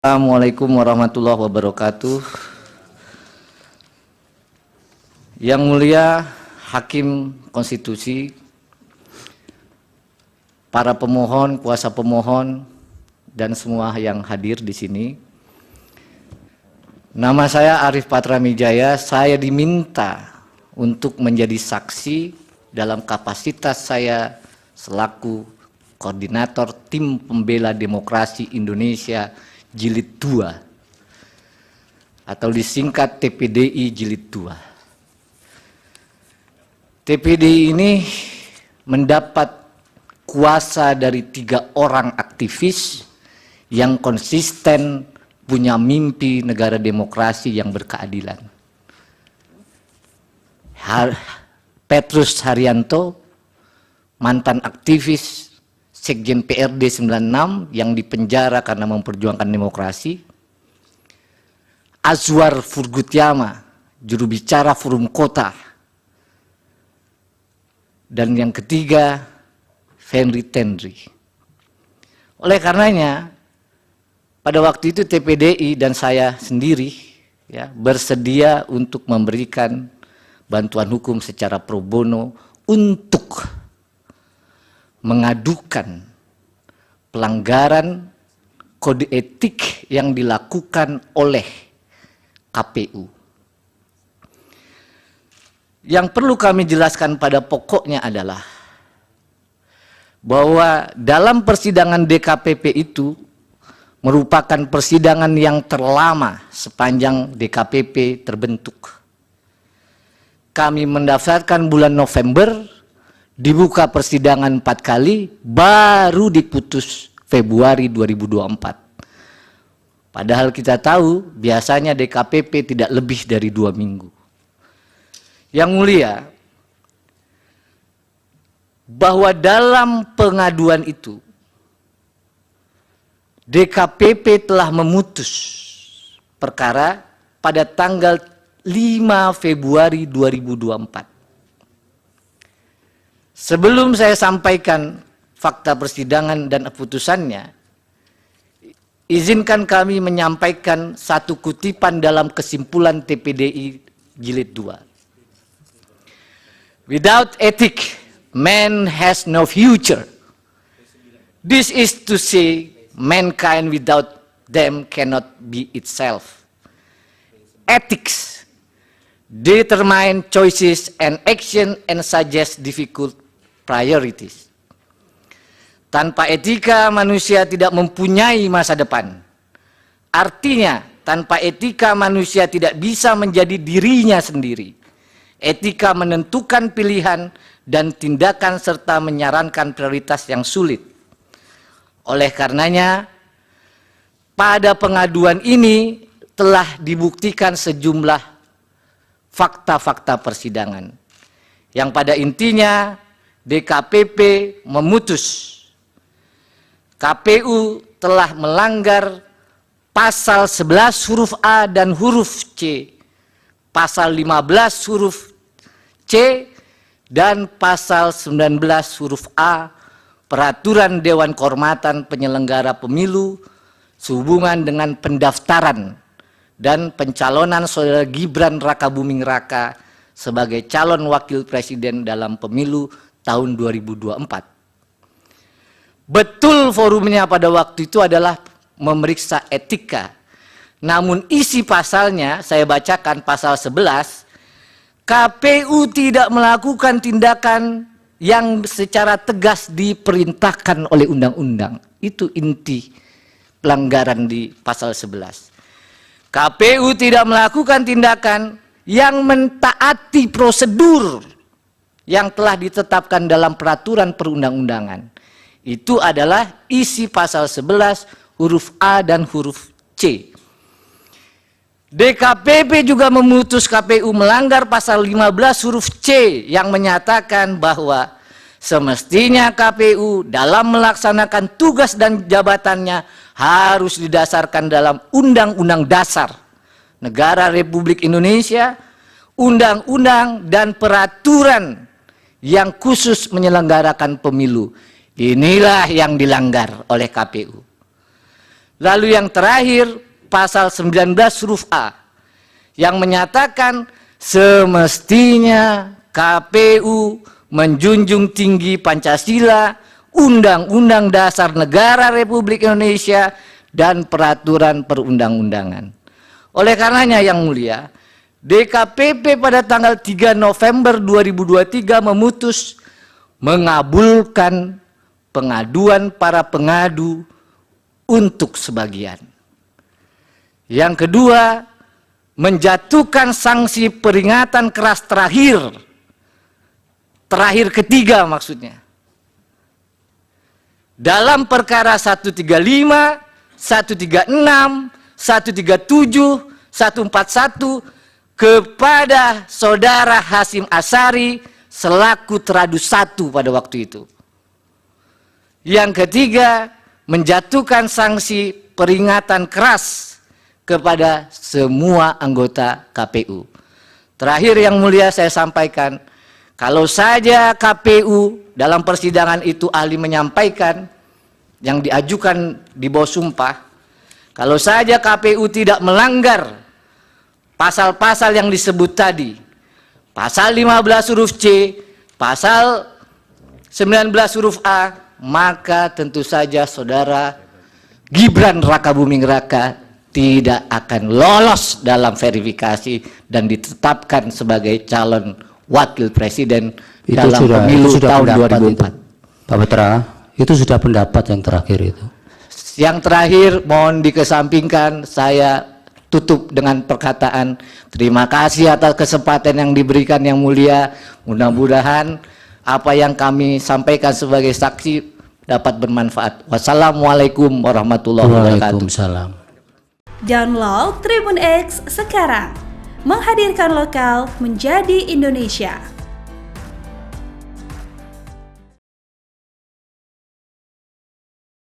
Assalamualaikum warahmatullahi wabarakatuh. Yang mulia Hakim Konstitusi, para pemohon, kuasa pemohon, dan semua yang hadir di sini. Nama saya Arif Patramijaya. Saya diminta untuk menjadi saksi dalam kapasitas saya selaku koordinator Tim Pembela Demokrasi Indonesia Jilid 2 atau disingkat TPDI Jilid 2. TPDI ini mendapat kuasa dari 3 orang aktivis yang konsisten punya mimpi negara demokrasi yang berkeadilan. Petrus Haryanto, mantan aktivis Sekjen PRD 96 yang dipenjara karena memperjuangkan demokrasi. Azwar Furgutyama, juru bicara Forum Kota. Dan yang ketiga, Fenry Tendri. Oleh karenanya, pada waktu itu TPDI dan saya sendiri bersedia untuk memberikan bantuan hukum secara pro bono untuk mengadukan pelanggaran kode etik yang dilakukan oleh KPU. Yang perlu kami jelaskan pada pokoknya adalah bahwa dalam persidangan DKPP itu merupakan persidangan yang terlama sepanjang DKPP terbentuk. Kami mendaftarkan bulan November, dibuka persidangan 4 kali, baru diputus Februari 2024. Padahal kita tahu biasanya DKPP tidak lebih dari 2 minggu. Yang mulia, bahwa dalam pengaduan itu DKPP telah memutus perkara pada tanggal 5 Februari 2024. Sebelum saya sampaikan fakta persidangan dan putusannya, izinkan kami menyampaikan satu kutipan dalam kesimpulan TPDI Jilid 2. Without ethic, man has no future. This is to say, mankind without them cannot be itself. Ethics determine choices and action and suggest difficult priorities. Tanpa etika manusia tidak mempunyai masa depan. Artinya tanpa etika manusia tidak bisa menjadi dirinya sendiri. Etika menentukan pilihan dan tindakan serta menyarankan prioritas yang sulit. Oleh karenanya pada pengaduan ini telah dibuktikan sejumlah fakta-fakta persidangan yang pada intinya DKPP memutus KPU telah melanggar pasal 11 huruf A dan huruf C, pasal 15 huruf C, dan pasal 19 huruf A Peraturan Dewan Kehormatan Penyelenggara Pemilu sehubungan dengan pendaftaran dan pencalonan Saudara Gibran Rakabuming Raka sebagai calon wakil presiden dalam pemilu tahun 2024. Betul forumnya pada waktu itu adalah memeriksa etika. Namun isi pasalnya, saya bacakan pasal 11, KPU tidak melakukan tindakan yang secara tegas diperintahkan oleh undang-undang. Itu inti pelanggaran di pasal 11. KPU tidak melakukan tindakan yang mentaati prosedur yang telah ditetapkan dalam peraturan perundang-undangan. Itu adalah isi pasal 11 huruf A dan huruf C. DKPP juga memutus KPU melanggar pasal 15 huruf C yang menyatakan bahwa semestinya KPU dalam melaksanakan tugas dan jabatannya harus didasarkan dalam Undang-Undang Dasar Negara Republik Indonesia, undang-undang dan peraturan yang khusus menyelenggarakan pemilu. Inilah yang dilanggar oleh KPU. Lalu yang terakhir, pasal 19 huruf A yang menyatakan semestinya KPU menjunjung tinggi Pancasila, Undang-Undang Dasar Negara Republik Indonesia, dan peraturan perundang-undangan. Oleh karenanya yang mulia, DKPP pada tanggal 3 November 2023 memutus mengabulkan pengaduan para pengadu untuk sebagian. Yang kedua, menjatuhkan sanksi peringatan keras terakhir ketiga maksudnya. Dalam perkara 135, 136, 137, 141 kepada saudara Hasyim Asyari selaku teradu 1 pada waktu itu. Yang ketiga, menjatuhkan sanksi peringatan keras kepada semua anggota KPU. Terakhir yang mulia saya sampaikan, kalau saja KPU dalam persidangan itu ahli menyampaikan yang diajukan di bawah sumpah, kalau saja KPU tidak melanggar pasal-pasal yang disebut tadi, pasal 15 huruf C, pasal 19 huruf A, maka tentu saja saudara Gibran Rakabuming Raka tidak akan lolos dalam verifikasi dan ditetapkan sebagai calon wakil presiden dalam pemilu tahun 2004. Pak Putra, itu sudah pendapat yang terakhir itu. Yang terakhir mohon dikesampingkan, saya tutup dengan perkataan terima kasih atas kesempatan yang diberikan yang mulia. Mudah-mudahan apa yang kami sampaikan sebagai saksi dapat bermanfaat. Wassalamualaikum warahmatullahi wabarakatuh. Waalaikumsalam. Download Tribun X sekarang, menghadirkan lokal menjadi Indonesia.